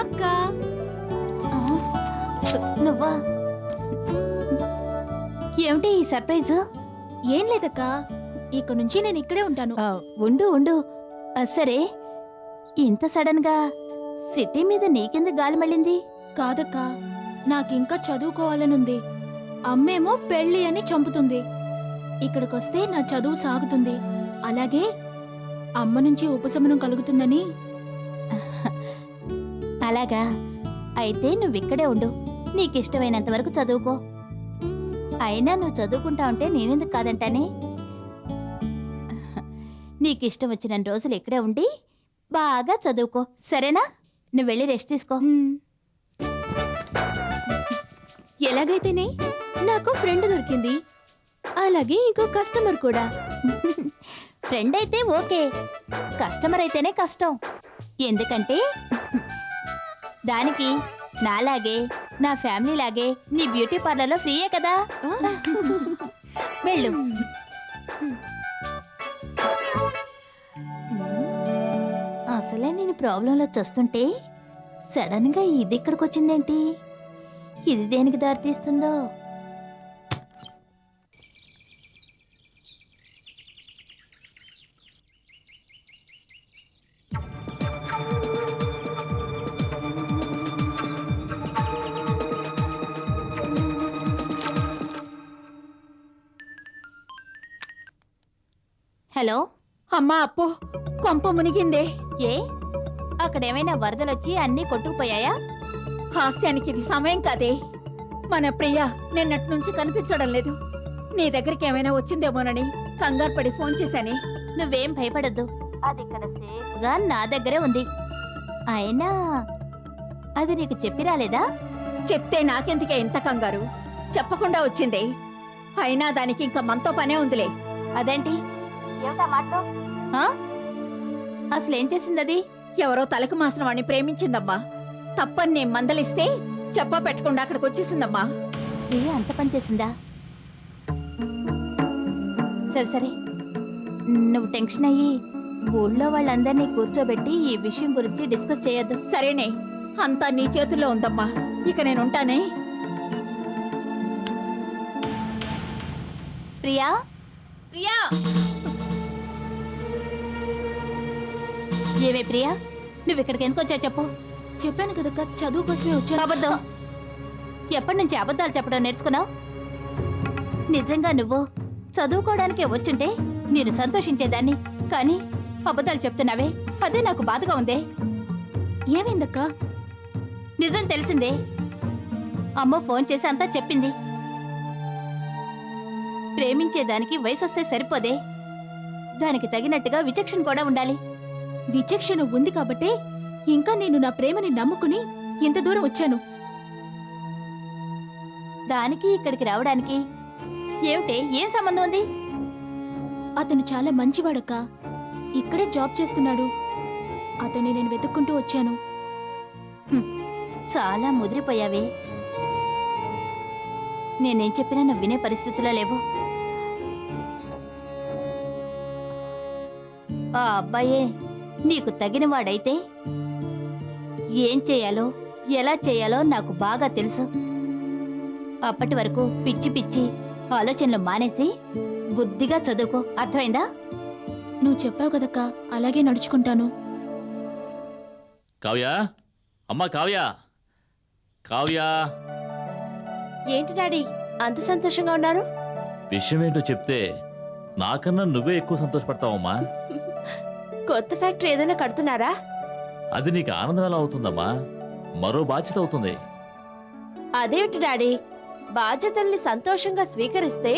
అక్క. నువ్వా? ఏమిటి ఈ సర్ప్రైజ్? ఏం లేదక్క, ఇక నుంచి నేను ఇక్కడే ఉంటాను. ఉండు ఉండు. సరే, ఇంత సడన్ గా సిటీ మీద నీకెందుకు గాలి మళ్ళింది? కాదక్క, నాకింకా చదువుకోవాలనుంది. అమ్మేమో పెళ్ళి అని చంపుతుంది. ఇక్కడికొస్తే నా చదువు సాగుతుంది, అలాగే అమ్మ నుంచి ఉపశమనం కలుగుతుందని. అలాగా? అయితే నువ్విక్కడే ఉండు, నీకిష్టమైనంత వరకు చదువుకో. అయినా నువ్వు చదువుకుంటా ఉంటే నేనెందుకు కాదంటానే? నీకిష్టం వచ్చిన రోజులు ఇక్కడే ఉండి బాగా చదువుకో, సరేనా? నువ్వు వెళ్ళి రెస్ట్ తీసుకో. ఎలాగైతేనే నాకు ఫ్రెండ్ దొరికింది, అలాగే ఇంకో కస్టమర్ కూడా. ఫ్రెండ్ అయితే ఓకే, కస్టమర్ అయితేనే కష్టం. ఎందుకంటే దానికి నాలాగే నా ఫ్యామిలీ లాగే నీ బ్యూటీ పార్లర్లో ఫ్రీయే కదా. వెళ్ళు. అసలే నేను ప్రాబ్లంలో చూస్తుంటే సడన్ గా ఇది ఇక్కడికి వచ్చిందేంటి? ఇది దేనికి దారితీస్తుందో? హలో. అమ్మా అప్పు, కొంప మునిగిందే. ఏ, అక్కడేమైనా వరదలొచ్చి అన్నీ కొట్టుకుపోయాయా? హాస్యానికి ఇది సమయం కాదే. మన ప్రియ నిన్నటి నుంచి కనిపించడం లేదు. నీ దగ్గరికి ఏమైనా వచ్చిందేమోనని కంగారు పడి ఫోన్ చేశానే. నువ్వేం భయపడద్దు, అది ఇక్కడ సేఫ్గా నా దగ్గరే ఉంది. అయినా అది నీకు చెప్పి రాలేదా? చెప్తే నాకెందుకే ఇంత కంగారు? చెప్పకుండా వచ్చిందే. అయినా దానికి ఇంకా మనతో పనే ఉందిలే. అదేంటి? అసలేం చేసింది అది? ఎవరో తలకు మాసిన వాణ్ణి ప్రేమించిందమ్మా. తప్పని నేను మందలిస్తే చెప్ప పెట్టకుండా అక్కడికి వచ్చేసిందమ్మా. ప్రియ అంత పని చేసిందా? సరే సరే, నువ్వు టెన్షన్ అయ్యి ఊళ్ళో వాళ్ళందరినీ కూర్చోబెట్టి ఈ విషయం గురించి డిస్కస్ చేయొద్దు. సరేనే, అంతా నీ చేతుల్లో ఉందమ్మా. ఇక నేనుంటానే. ప్రియా, ప్రియా! ఏమే ప్రియా, నువ్వు ఇక్కడికి ఎందుకు వచ్చావు చెప్పు. చెప్పాను కదక్క, చదువు కోసమే వచ్చాను. అబద్ధం. ఎప్పటి నుంచి అబద్ధాలు చెప్పడం నేర్చుకున్నావు? నిజంగా నువ్వు చదువుకోవడానికే వచ్చుంటే నేను సంతోషించేదాన్ని, కానీ అబద్ధాలు చెప్తున్నావే, అదే నాకు బాధగా ఉందే. ఏమైందక్క? నిజం తెలిసిందే. అమ్మ ఫోన్ చేసి అంతా చెప్పింది. ప్రేమించేదానికి వయసొస్తే సరిపోదే, దానికి తగినట్టుగా విచక్షణ కూడా ఉండాలి. విచక్షణ ఉంది కాబట్టే ఇంకా నేను నా ప్రేమని నమ్ముకుని ఇంత దూరం వచ్చాను. దానికి ఇక్కడికి రావడానికి ఏమిటే, ఏం సంబంధం ఉంది? అతను చాలా మంచివాడక్క, ఇక్కడే జాబ్ చేస్తున్నాడు. అతన్ని నేను వెతుక్కుంటూ వచ్చాను. చాలా ముదిరిపోయావే. నేనేం చెప్పినా నువ్వు వినే పరిస్థితిలో లేవు. ఆ అబ్బాయే నీకు తగినవాడైతే ఏం చేయాలో ఎలా చేయాలో నాకు బాగా తెలుసు. అప్పటి వరకు పిచ్చి పిచ్చి ఆలోచనలు మానేసి బుద్ధిగా చదువుకో, అర్థమైందా? నువ్వు చెప్పావు కదక్క, అలాగే నడుచుకుంటాను. కావ్య, అమ్మా కావ్య, కావ్య. ఏంటి డాడీ అంత సంతోషంగా ఉన్నారు? విషయం ఏంటో చెప్తే నాకన్నా నువ్వే ఎక్కువ సంతోషపడతావమ్మా. కొత్త ఫ్యాక్టరీ ఏదైనా కడుతున్నారా? అది నీకు ఆనందం ఎలా అవుతుందమ్మా? మరో బాధ్యత అవుతుంది. అదేమిటి డాడీ, బాధ్యతల్ని సంతోషంగా స్వీకరిస్తే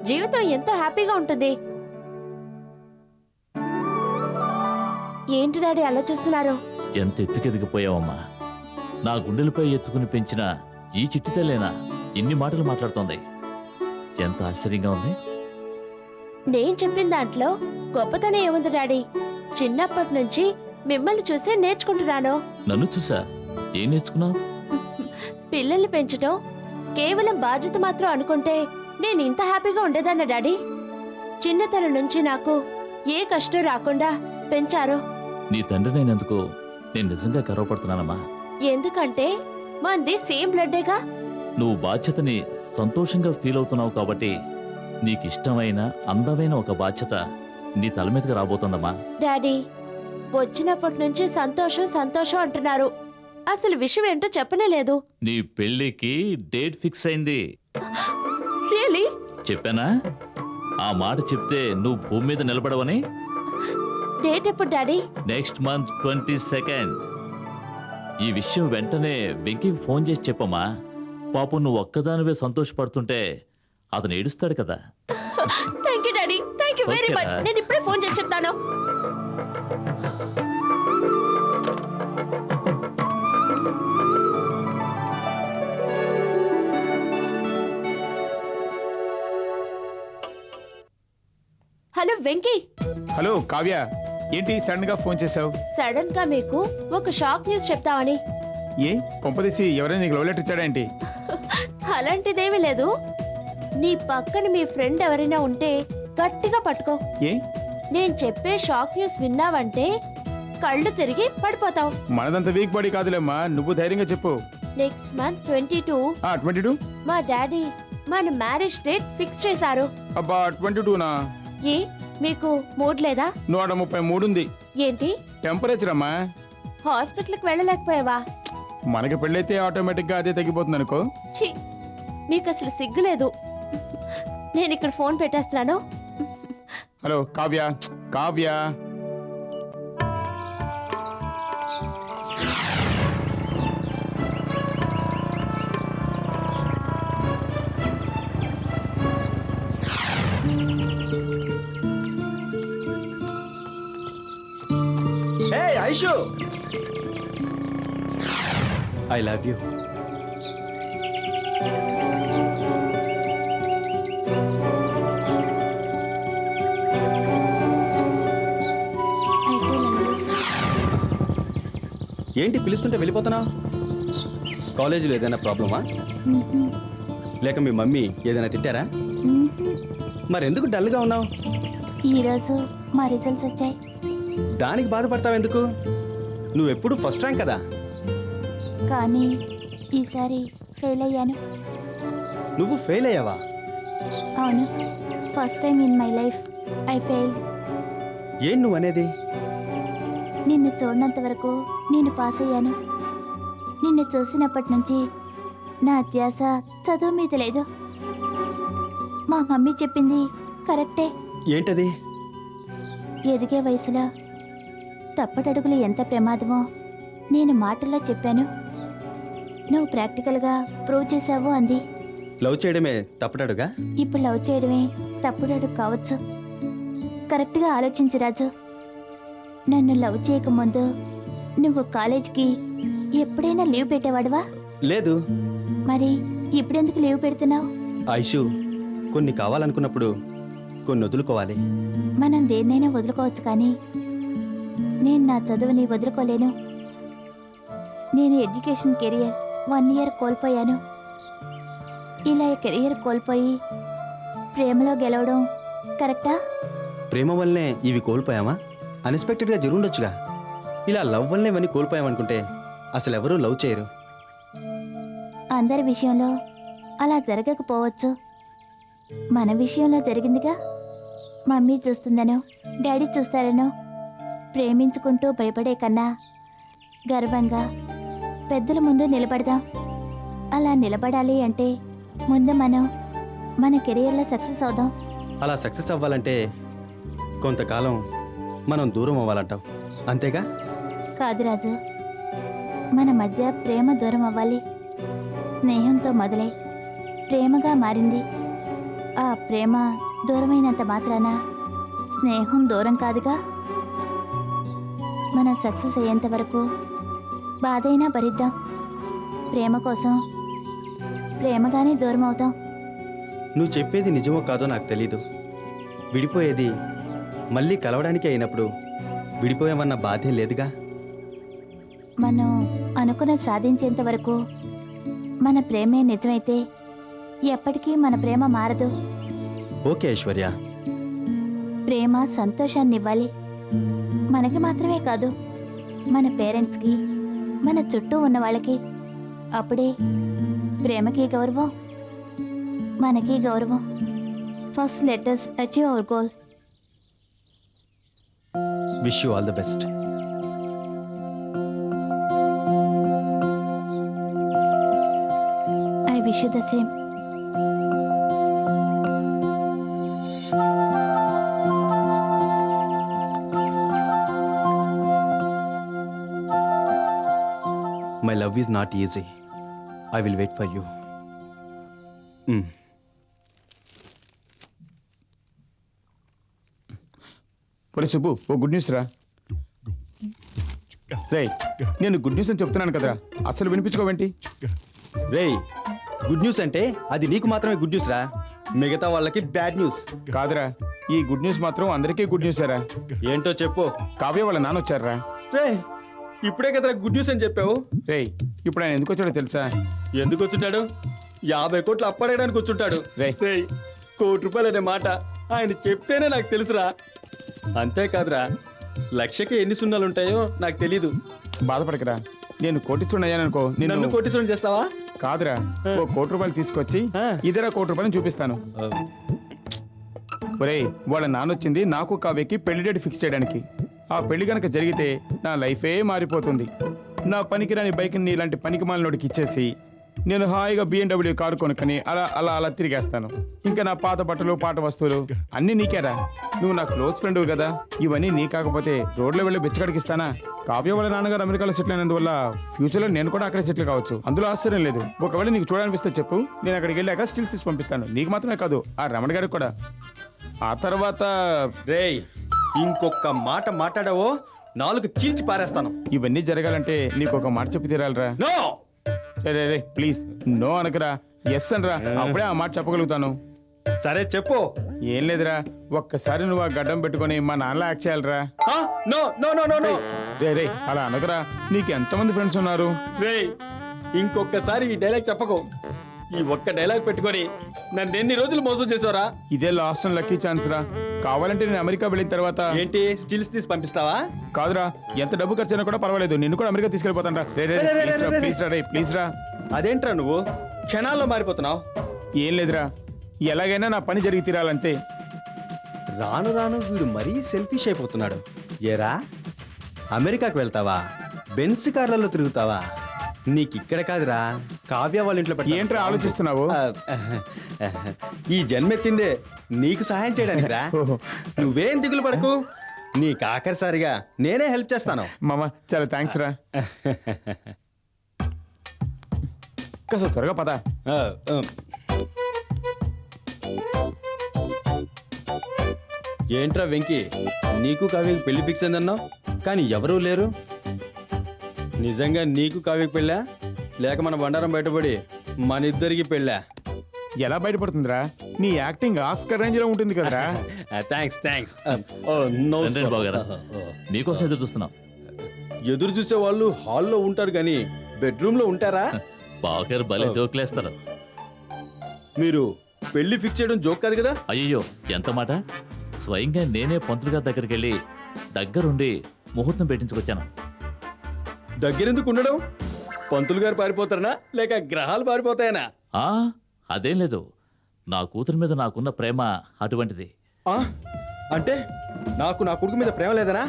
జీవితం ఎంతో హ్యాపీగా ఉంటుంది. ఏంటి డాడీ అలా చూస్తున్నారు? ఎంత ఎత్తుకెదిగిపోయావమ్మా. నా గుండెలపై ఎత్తుకుని పెంచిన ఈ చిట్టి తల్లేనా ఇన్ని మాటలు మాట్లాడుతోంది? ఎంత ఆశ్చర్యంగా ఉంది. నేను చెప్పిన దాంట్లో గొప్పతనం ఏముంది డాడీ? చిన్నప్పటి నుంచి మిమ్మల్ని చూసే నేర్చుకుంటున్నాను. నన్ను చూసా ఏం నేర్చుకున్నావు? పిల్లల్ని పెంచడం కేవలం బాధ్యత మాత్రం అనుకుంటే నేను ఇంత హ్యాపీగా ఉండేదాన్న డాడీ. చిన్నతనం నుంచి నాకు ఏ కష్టం రాకుండా పెంచారో. నీ తండ్రినైనందుకు నేను నిజంగా గర్వపడుతున్నానమ్మా. ఎందుకంటే మంది సేమ్ బ్లడ్డేగా. నువ్వు బాధ్యతని సంతోషంగా ఫీల్ అవుతున్నావు కాబట్టి నీకిష్టమైన అందమైన ఒక బాధ్యత నీ తల మీదకి రాబోతుందమ్మా. డాడీ, వచ్చినప్పటి నుంచి సంతోషం సంతోషం అంటున్నారు. అసలు విషయం ఏంటో చెప్పనే లేదు. నీ పెళ్ళికి డేట్ ఫిక్స్ అయింది. రియలీ? చెప్పానా? ఆ మాట చెప్తే నువ్వు భూమి మీద నిలబడవని. డేట్ ఎప్పుడు డాడీ? Next month 22nd. ఈ విషయం వెంటనే వెంకీకి ఫోన్ చేసి చెప్పమ్మా. పాపం నువ్వు ఒక్కదానివే సంతోషపడుతుంటే అతను ఏడుస్తాడు కదా. Thank you daddy, thank you very much. ఓకేరా? నేను ఇప్పుడే ఫోన్ చేసి చెప్తాను. హలో వెంకీ. హలో కావ్య, ఏంటి సడన్ గా ఫోన్ చేసావు? సడన్ గా మీకు ఒక షాక్ న్యూస్ చెప్తామని. ఏ కొంపదీసి ఎవరైనా నీకు లవ్ లెటర్ ఇచ్చాడా ఏంటి? అలాంటిదేమీ లేదు. నీ పక్కన మీ ఫ్రెండ్ ఎవరైనా ఉంటే గట్టిగా పట్టుకో. ఏ నేను చెప్పే షాక్ న్యూస్ విన్నావంటే కళ్ళు తిరిగి పడిపోతావు. మనదంత వీక్ బాడీ కాదులేమ్మా, నువ్వు ధైర్యంగా చెప్పు. Next month 22 22? మా డాడీ మన మ్యారేజ్ డేట్ ఫిక్స్ చేశారు. అబ్బా 22నా? ఏ మీకు మూడ్ లేదా? 133 ఉంది. ఏంటి, టెంపరేచర్ అమ్మా. హాస్పిటల్కి వెళ్ళలేకపోయావా? మనకి పెళ్ళైతే ఆటోమేటిక్ గా అదే తగ్గిపోతుంది అనుకో. ఛీ, మీకు అసలు సిగ్గులేదు. నేను ఇక్కడ ఫోన్ పెట్టేస్తున్నాను. Hello Kavya, Kavya. Hey, Aishu! I love you. ఏంటి పిలుస్తుంటే వెళ్ళిపోతున్నావు? కాలేజీలో ఏదైనా ప్రాబ్లమా? లేక మీ మమ్మీ ఏదైనా తిట్టారా? మరెందుకు డల్గా ఉన్నావు? ఈరోజు మా రిజల్ట్స్ వచ్చాయి. దానికి బాధపడతావు ఎందుకు? నువ్వెప్పుడు ఫస్ట్ ర్యాంక్ కదా. కానీ ఈసారి ఫెయిల్ అయ్యాను. నువ్వు ఫెయిల్ అయ్యావా? అవును, first time in my life I failed. ఏం నువ్వు అనేది? నిన్ను చూడనంత వరకు నేను పాస్ అయ్యాను. నిన్ను చూసినప్పటి నుంచి నా ధ్యాస చదువు మీద లేదు. మా మమ్మీ చెప్పింది కరెక్టే. ఏంటది? ఎదిగే వయసులో తప్పటడుగులు ఎంత ప్రమాదమో నేను మాటల్లో చెప్పాను. నువ్వు ప్రాక్టికల్గా ప్రూవ్ చేశావు అంది. లవ్ చేయడమే తప్పటడుగా? ఇప్పుడు లవ్ చేయడమే తప్పుడడుగు కావచ్చు. కరెక్ట్గా ఆలోచించు రాజు. నన్ను లవ్ చేయకముందు నువ్వు కాలేజ్కి ఎప్పుడైనా లీవ్ పెట్టేవాడువా? లేదు. మరి ఇప్పుడెందుకు లీవ్ పెడుతున్నావు? ఐషు, కొన్ని కావాలనుకున్నప్పుడు కొన్ని వదులుకోవాలి. మనం దేన్నైనా వదులుకోవచ్చు, కానీ నేను నా చదువుని వదులుకోలేను. నేను ఎడ్యుకేషన్ కెరియర్ 1 year కోల్పోయాను. ఇలా కెరియర్ కోల్పోయి ప్రేమలో గెలవడం కరెక్టా? ప్రేమ వల్లనే ఇవి కోల్పోయామా? అన్ఎక్స్పెక్టెడ్గా జరుగుండొచ్చుగా. ఇలా లవ్ వల్లనే ఇవన్నీ కోల్పోయామనుకుంటే అసలు ఎవరూ లవ్ చేయరు. అందరి విషయంలో అలా జరగకపోవచ్చు. మన విషయంలో జరిగిందిగా. మమ్మీ చూస్తుందనో డాడీ చూస్తారనో ప్రేమించుకుంటూ భయపడే కన్నా గర్వంగా పెద్దల ముందు నిలబడదాం. అలా నిలబడాలి అంటే ముందు మనం మన కెరియర్లో సక్సెస్ అవుదాం. అలా సక్సెస్ అవ్వాలంటే కొంతకాలం మనం దూరం అవ్వాలంటావు, అంతేగా? కాదు రాజు, మన మధ్య ప్రేమ దూరం అవ్వాలి. స్నేహంతో మొదలై ప్రేమగా మారింది. ఆ ప్రేమ దూరమైనంత మాత్రాన స్నేహం దూరం కాదుగా. మనం సక్సెస్ అయ్యేంత వరకు బాధైనా భరిద్దాం. ప్రేమ కోసం ప్రేమగానే దూరం అవుతాం. నువ్వు చెప్పేది నిజమో కాదో నాకు తెలీదు. విడిపోయేది మళ్ళీ కలవడానికి అయినప్పుడు విడిపోయామన్న బాధే లేదుగా. మనం అనుకున్నది సాధించేంత వరకు మన ప్రేమే నిజమైతే ఎప్పటికీ మన ప్రేమ మారదు. ఓకే ఐశ్వర్య. ప్రేమ సంతోషాన్ని ఇవ్వాలి. మనకి మాత్రమే కాదు, మన పేరెంట్స్కి, మన చుట్టూ ఉన్న వాళ్ళకి. అప్పుడే ప్రేమకి గౌరవం, మనకి గౌరవం. First let us achieve our goal. Wish you all the best. I wish you the same. My love is not easy. I will wait for you. ఒరే సుబ్బు, ఓ గుడ్ న్యూస్ రా. రేయ్, నేను గుడ్ న్యూస్ అని చెప్తున్నాను కదరా, అసలు వినిపించుకోవేంటి? రేయ్, గుడ్ న్యూస్ అంటే అది నీకు మాత్రమే గుడ్ న్యూస్ రా, మిగతా వాళ్ళకి బ్యాడ్ న్యూస్. కాదురా, ఈ గుడ్ న్యూస్ మాత్రం అందరికీ గుడ్ న్యూసేరా. ఏంటో చెప్పు. కావ్య వాళ్ళ నాన్న వచ్చారా. రే, ఇప్పుడే కదరా గుడ్ న్యూస్ అని చెప్పావు. రేయ్, ఇప్పుడు ఆయన ఎందుకు వచ్చాడో తెలుసా? ఎందుకు వచ్చుంటాడు? 50 కోట్లు అప్పడేయడానికి వచ్చుంటాడు. రేయ్. రేయ్, ₹1,00,00,000 అనే మాట ఆయన చెప్తేనే నాకు తెలుసురా. అంతేకాదురా, 1,00,000కి ఎన్ని సున్నాలు ఉంటాయో నాకు తెలీదు. బాధపడకరా, నేను కోటీశ్వరుని అయ్యాననుకో, నన్ను నిన్ను కోటీశ్వరం చేస్తావా? కాదురా, ఓ ₹1,00,00,000 తీసుకొచ్చి ఇదేరా ₹1,00,00,000 చూపిస్తాను. ఒరేయ్, వాళ్ళ నాన్న వచ్చింది నాకు కావ్యకి పెళ్లి డేట్ ఫిక్స్ చేయడానికి. ఆ పెళ్లి గనక జరిగితే నా లైఫే మారిపోతుంది. నా పనికిరాని బైక్ని నీలాంటి పనికి మాలినోడికి ఇచ్చేసి నేను హాయిగా BMW కారు కొనుక్కొని అలా అలా అలా తిరిగేస్తాను. ఇంకా నా పాత బట్టలు, పాత వస్తువులు అన్నీ నీకేరా. నువ్వు నా క్లోజ్ ఫ్రెండ్ కదా, ఇవన్నీ నీ కాకపోతే రోడ్లో వెళ్ళి బిచ్చగడికి ఇస్తానా? కావ్య వాళ్ళ నాన్నగారు అమెరికాలో సెటిల్ అయినందువల్ల ఫ్యూచర్లో నేను కూడా అక్కడే సెటిల్ కావచ్చు. అందులో ఆశ్చర్యం లేదు. ఒకవేళ నీకు చూడాలనిపిస్తే చెప్పు, నేను అక్కడికి వెళ్ళాక స్టిల్స్ తీసి పంపిస్తాను. నీకు మాత్రమే కాదు, ఆ రమణ గారికి కూడా. ఆ తర్వాత రేయ్, ఇంకొక మాట మాట్లాడావో 4 చీల్చి పారేస్తాను. ఇవన్నీ జరగాలంటే నీకు ఒక మాట చెప్పి తీరాలరా. నో, రే రే ప్లీజ్, నో అనకరా, ఎస్ అనరా, అప్పుడే ఆ మాట చెప్పగలుగుతాను. సరే చెప్పు. ఏం లేదురా, ఒక్కసారి నువ్వు ఆ గడ్డం పెట్టుకొని మా నాన్నలా యాక్ట్ చేయాలరా. No no no no no. రే రే అలా అనకరా, నీకు ఎంతమంది ఫ్రెండ్స్ ఉన్నారు? రేయ్, ఇంకొకసారి ఈ డైలాగ్ చెప్పకు. ఈ ఒక్క డైలాగ్ పెట్టుకొని నన్ను ఎన్ని రోజులు మోసం చేసావురా? ఇదే లాస్ట్ అండ్ లక్కీ ఛాన్స్ రా. కావాలంటే నేను అమెరికా వెళ్ళిన తర్వాత ఏంటి స్టిల్స్ తీసి పంపిస్తావా? కాదురా, ఎంత డబ్బు ఖర్చు అయినా కూడా పర్వాలేదు, నిన్ను కూడా అమెరికా తీసుకెళ్ళిపోతాను రా. రే రే ప్లీజ్ రా, రే ప్లీజ్ రా. అదేంట్రా నువ్వు క్షణాల్లో మారిపోతున్నావు? ఏం లేదురా, ఎలాగైనా నా పని జరిగి తీరాలంతే. రాను రాను వీడు మరీ సెల్ఫిష్ అయిపోతున్నాడు. ఏరా, అమెరికాకు వెళ్తావా? బెన్స్ కార్లలో తిరుగుతావా? నీకు ఇక్కడ కాదురా, కావ్య వాళ్ళ ఇంట్లో పెట్టాలి. ఏంట్రా ఆలోచిస్తున్నావు? ఈ జన్మెత్తిందే నీకు సహాయం చేయడానికి రా. నువ్వేం దిగులు పడకు, నీకు ఆఖరిసారిగా నేనే హెల్ప్ చేస్తాను. మామ చాలా థ్యాంక్స్ రా. కాస్త త్వరగా పద. ఏంట్రా వెంకీ, నీకు కావ్యకి పెళ్లి ఫిక్స్ అయిందన్నావు, కానీ ఎవరూ లేరు. నిజంగా నీకు కావ్యకి పెళ్ళా, లేక మన బండారం బయటపడి మన ఇద్దరికి పెళ్ళా? ఎలా బయటపడుతుందిరా? నీ యాక్టింగ్ ఆస్కర్ రేంజ్ లో ఉంటుంది కదరా. Thanks thanks. రండి బాగారా, మీకోసం ఎదురు చూస్తున్నాం. ఎదురు చూసే వాళ్ళు హాల్లో ఉంటారు కానీ బెడ్రూమ్ లో ఉంటారా? బావగారు భలే జోకులేస్తారు. మీరు పెళ్లి ఫిక్స్ చేయడం జోక్ కాదు కదా? అయ్యో ఎంత మాట! స్వయంగా నేనే పంతులు గారి దగ్గరికి వెళ్ళి దగ్గరుండి ముహూర్తం పెట్టించుకొచ్చాను. దగ్గరెందుకు ఉండడం? పంతులు గారు పారిపోతారనా లేక గ్రహాలు పారిపోతాయనా? అదేం లేదు, నా కూతురు మీద నాకున్న ప్రేమ అటువంటిది. అంటే నాకు నా కొడుకు మీద ప్రేమ లేదనా?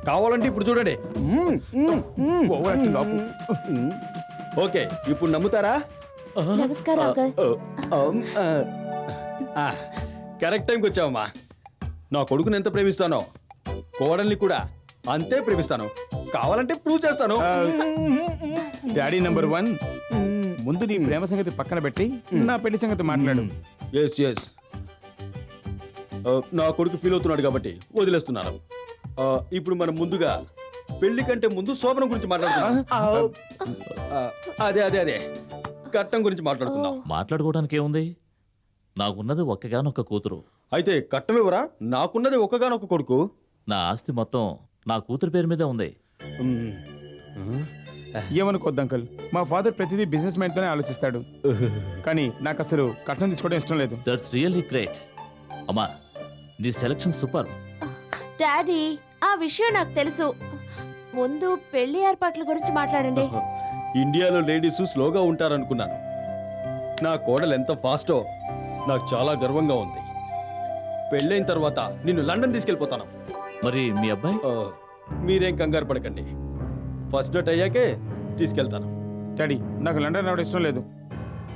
కావాలంటే ఇప్పుడు చూడండి. ఓకే, ఇప్పుడు నమ్ముతారా? నమస్కారం అంకల్. కరెక్ట్ టైంకి వచ్చావమ్మా. నా కొడుకుని ఎంత ప్రేమిస్తానో కోడల్ని కూడా అంతే ప్రేమిస్తాను. కావాలంటే ప్రూవ్ చేస్తాను. డాడీ నెంబర్ 1, ముందు నీ ప్రేమ సంగతి పక్కన పెట్టి నా పెళ్లి సంగతి మాట్లాడు. ఎస్ ఎస్, నా కొడుకు ఫీల్ అవుతున్నాడు కాబట్టి వదిలేస్తున్నాను. ఇప్పుడు మనం ముందుగా పెళ్లి కంటే ముందు శోభనం గురించి మాట్లాడుకుందాం. అదే అదే అదే కట్నం గురించి మాట్లాడుకుందాం. మాట్లాడుకోవడానికి ఏముంది? నాకున్నది ఒక్కగానొక్క కూతురు. అయితే కట్నం ఎవరా? నాకున్నది ఒక్కగానొక్క కొడుకు. నా ఆస్తి మొత్తం నా కూతురు పేరు మీదే ఉంది. ఏమనుకోద్దు అంకుల్, మా ఫాదర్ ప్రతిదీ బిజినెస్ మైండ్ తోనే ఆలోచిస్తాడు. కానీ నాకు అసలు కట్నం తీసుకోవడం ఇష్టం లేదు. That's really great. అమ్మా, నీ సెలక్షన్ సూపర్. డాడీ, ఆ విషయం నాకు తెలుసు. ముందు పెళ్లి ఏర్పాట్ల గురించి మాట్లాడండి. ఇండియాలో లేడీస్ స్లోగా ఉంటారనుకున్నాను. నా కోడలు ఎంత ఫాస్టో నాకు చాలా గర్వంగా ఉంది. పెళ్ళైన తర్వాత నిన్ను లండన్ తీసుకెళ్ళిపోతాను. మరి మీ అబ్బాయి మీరేం కంగారు పడకండి. ఫస్ట్ నైట్ అయ్యాకే తీసుకెళ్తాను. డాడీ నాకు లండన్ రావడం ఇష్టం లేదు.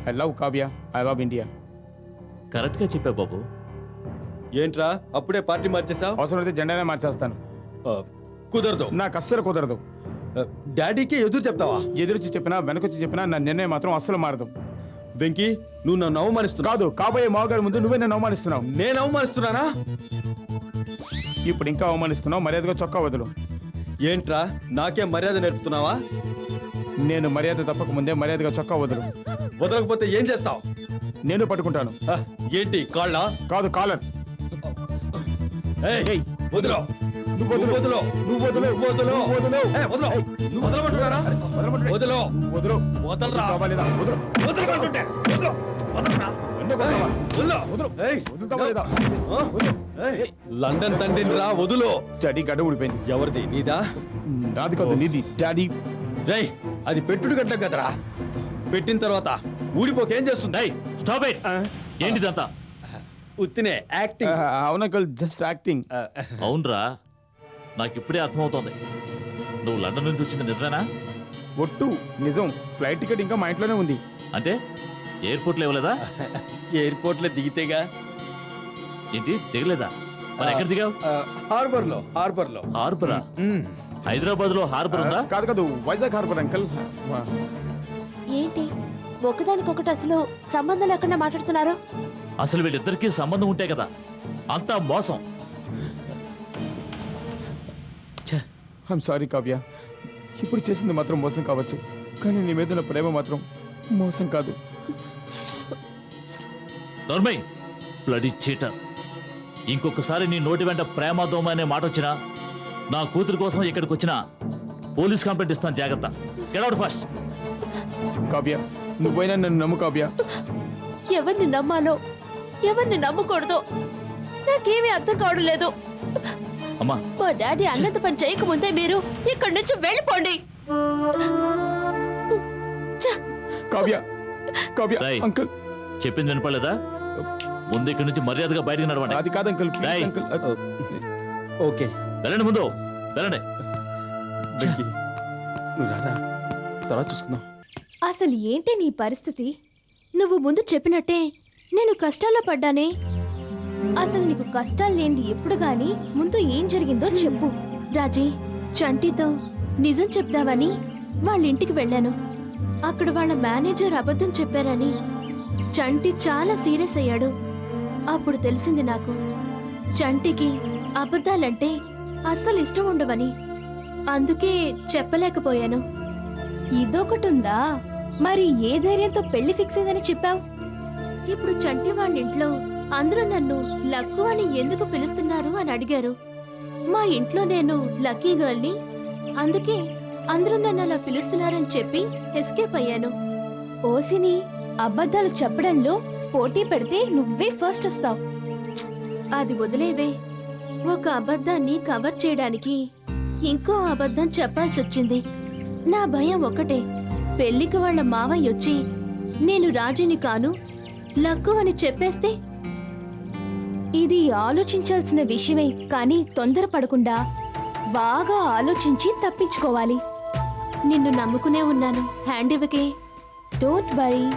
I love Kavya, I love India. కరెక్ట్గా చెప్పావు బాబు. ఏంట్రా అప్పుడే పార్టీ మార్చేసావు? అవసరమైతే జెండానే మార్చేస్తాను. కుదరదు. నాకు అస్సలు కుదరదు. డాడీకి ఎదురు చెప్తావా? ఎదురొచ్చి చెప్పినా వెనకొచ్చి చెప్పినా నా నిర్ణయం మాత్రం అస్సలు మారదు. వెంకీ, నువ్వు నన్ను అవమానిస్తున్నావు. కాదు, కాబోయే మావగారి ముందు నువ్వే నన్ను అవమానిస్తున్నావు. నేను అవమానిస్తున్నానా? ఇప్పుడు ఇంకా అవమానిస్తున్నావు. మర్యాదగా చొక్కా వదులు. ఏంట్రా నాకే మర్యాద నేర్పుతున్నావా? నేను మర్యాద తప్పక ముందే మర్యాదగా చొక్కా వదులు. వదలకపోతే ఏం చేస్తావు? నేను పట్టుకుంటాను. ఏంటి కాళ్ళ? కాదు, కాలర్. ఏయ్, వదలు. నువ్వు నువ్వు వదలు. నువ్వు వదులు. నువ్వు వదలు. వదులు. ఏయ్, వదలు. ఏయ్, నువ్వు వదలమంటున్నారా? వదలమంటున్నా. వదలు. వదులు. వదలరా. కావాలేదా? వదులు. వదలమంటుంటే. వదలు. వదలరా. ఎందుకు వదలవా? వదలు. వదులు. ఏయ్, వదులుతావా లేదా? ఆ? ఏయ్, లండన్ తండ్రిని రా, వదులు. డాడీ గడ్డ ఊడిపోయింది. ఎవరిది? నీదా? నాది కాదు, నీది. డాడీ రేయ్, అది పెట్టుడు గడ్డ కదరా. పెట్టిన తర్వాత ఊడిపోకేం చేస్తుంది? Stop it. ఏంటిదంతా? ఉత్తినే యాక్టింగ్. అవునకల్, just acting. అవునరా, నాకు ఇప్పుడే అర్థమవుతోంది. నువ్వు లండన్ నుంచి వచ్చింది నిజమేనా? ఒట్టు నిజం. ఫ్లైట్ టికెట్ ఇంకా మా ఇంట్లోనే ఉంది. అంటే ఎయిర్పోర్ట్లో ఇవ్వలేదా? ఎయిర్పోర్ట్ లో దిగితేగా. ఏంటి దిగలేదా? మరి ఎక్కడ దిగావు? హార్బర్ లో. హార్బరా? హైదరాబాద్ లో హార్బర్ ఉందా? కాదు కాదు, వైజాగ్ హార్బర్ అంకల్. ఏంటి ఒకదానికొకటి అసలు సంబంధం లేకుండా మాట్లాడుతున్నారు? అసలు వీళ్ళిద్దరికీ సంబంధం ఉంటే కదా అంతా మోసం. I'm sorry Kavya. ఇప్పుడు చేసింది మాత్రం మోసం కావచ్చు, కానీ నీ మీద ఉన్న ప్రేమ మాత్రం మోసం కాదు. నోర్మై, బ్లడీ చీటర్. ఇంకొకసారి నీ నోటి వెంట ప్రేమ దోమ అనే మాట వచ్చినా, నా కూతురు కోసం ఇక్కడికి వచ్చినా పోలీస్ కంప్లైంట్ ఇస్తాను. జాగ్రత్త. Get out first. కావ్య, నువ్వైనా నన్ను నమ్ము కావ్య. ఎవరిని నమ్మాలో ఎవరిని నమ్మకూడదో నాకేమీ అర్థం కావడం లేదు. అమ్మా, మా డాడీ అన్నంత పని చేయకముందే మీరు ఇక్కడి నుంచి వెళ్ళిపోండి. కావ్య, కావ్య రేయ్. అంకుల్. చెప్పింది వినపడలేదా? ముందు ఇక్కడి నుంచి మర్యాదగా బయటకు నడవండి. అది కాదు అంకుల్, ప్లీజ్ రేయ్. అంకుల్. ఓకే వెళ్ళండి, ముందు వెళ్ళండి. వెంకీ, నువ్వు రారా, తర్వాత చూసుకుందాం. అసలు ఏంటి నీ పరిస్థితి? నువ్వు ముందు చెప్పినట్టే నేను కష్టాల్లో పడ్డానే. అసలు నీకు కష్టాలు లేనిది ఎప్పుడు గాని ముందు ఏం జరిగిందో చెప్పు. రాజీ, చంటితో నిజం చెప్దామని వాళ్ళ ఇంటికి వెళ్ళాను. అక్కడ వాళ్ళ మేనేజర్ అబద్ధం చెప్పారని చంటి చాలా సీరియస్ అయ్యాడు. అప్పుడు తెలిసింది నాకు చంటికి అబద్ధాలంటే అస్సలు ఇష్టం ఉండవని. అందుకే చెప్పలేకపోయాను. ఇదొకటుందా? మరి ఏ ధైర్యంతో పెళ్లి ఫిక్స్ అయిందని చెప్పావు? ఇప్పుడు చంటి వాళ్ళ ఇంట్లో అందరూ నన్ను లక్కు అని ఎందుకు పిలుస్తున్నారు అని అడిగారు. మా ఇంట్లో నేను లక్కీ గర్ల్ని, అందుకే అందరూ నన్ను అలా పిలుస్తున్నారని చెప్పి ఎస్కేప్ అయ్యాను. ఓసిని అబద్ధాలు చెప్పడంలో పోటీ పెడితే నువ్వే ఫస్ట్ వస్తావు. అది వదిలేవే. ఒక అబద్ధాన్ని కవర్ చేయడానికి ఇంకో అబద్ధం చెప్పాల్సి వచ్చింది. నా భయం ఒకటే, పెళ్లికి వాళ్ళ మావయ్య వచ్చి నేను రాజీని కాను లక్కు అని చెప్పేస్తే. ఇది ఆలోచించాల్సిన విషయమే, కానీ తొందరపడకుండా బాగా ఆలోచించి తప్పించుకోవాలి. నిన్ను నమ్ముకునే ఉన్నాను. హ్యాండ్ ఇవ్వకే. Don't worry,